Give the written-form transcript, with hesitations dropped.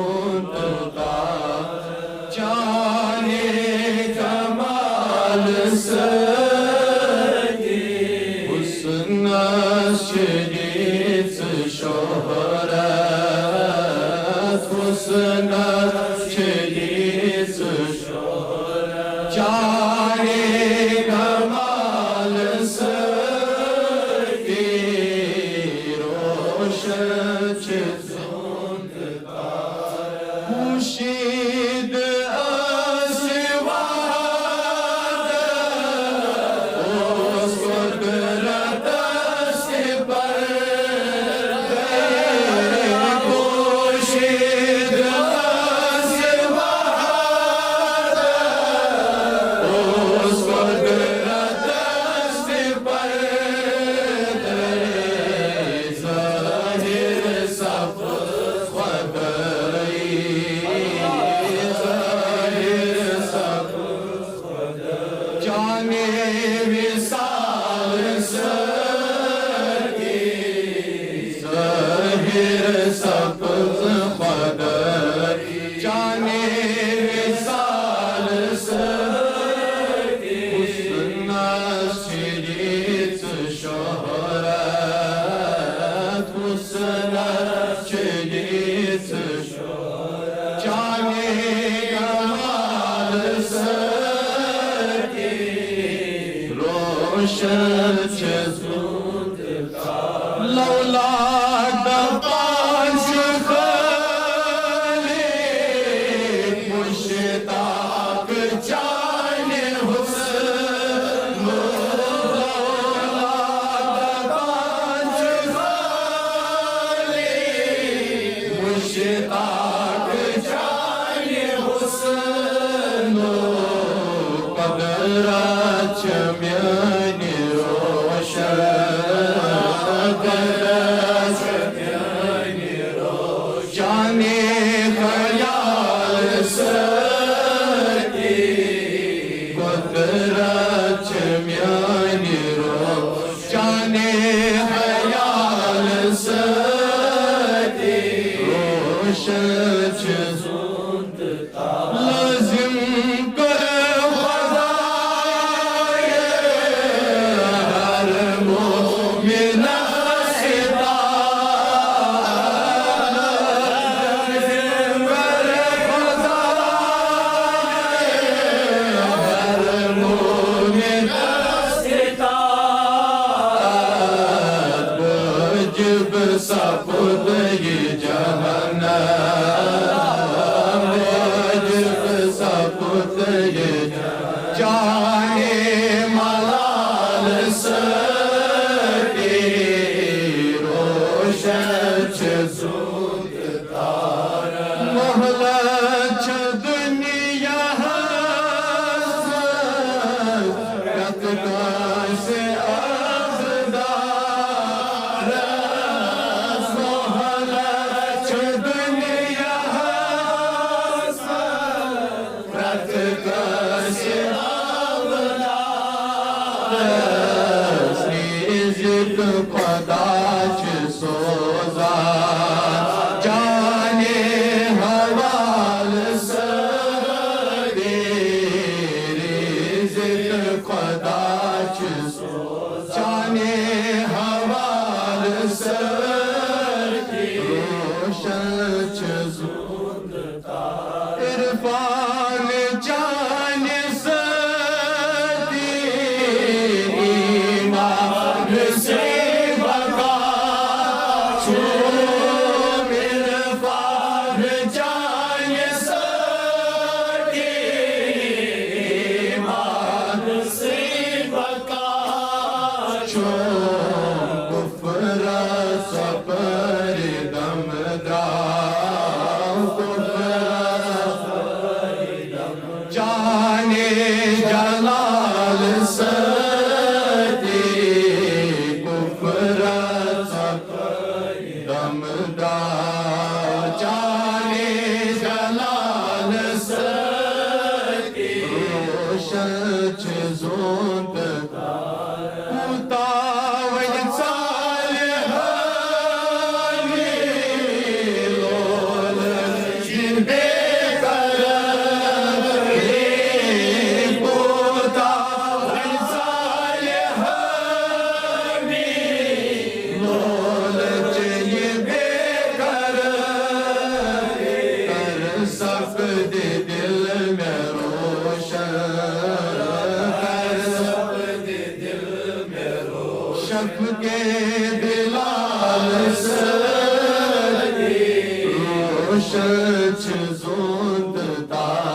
मुंतका जाने कमाल सदी हुस्न शरीफ शोहरत हुस्न शरीफ शोहरत जाने कमाल सदी रोशन मुशीद अस्वाद उस कुदरत से पर मुशीद अस्वाद उस कुदरत से पर ज़ाहिर सब जाने विसाल सदी ज़ाहिर सब्ज़ क़दर जाने विसाल सदी हुस्न शरीफ शोहरत हुस्न शरीफ शोहरत जाने कमाल रोशन लौला दबाश खले मुश्ताक जाने हुस्न लौला दबाश खले मुश्ताक जाने हुस्न कदराच म्यानी जाने ख्याल सदी कुदरत म्यानी जाने ख्याल सदी रोशन लाजिम कर सपुद ये जहन्नम वजब सपुद ये जाने मलाल सदी रोशन सूद तारा मोहलत दुनिया हसरत से पदाच सोजा जाने हवाल सदी रिज़्क़ पदाच सोजा जाने हवाल सदी रोशन इरफान जाने सदी ईमान से बेकर पोता सालेह लोलच ये बेकर कर सकते दिल में रोशन कर सकते दिल में रोशन शक के दिलाल से रोशन च ज़ोंद ता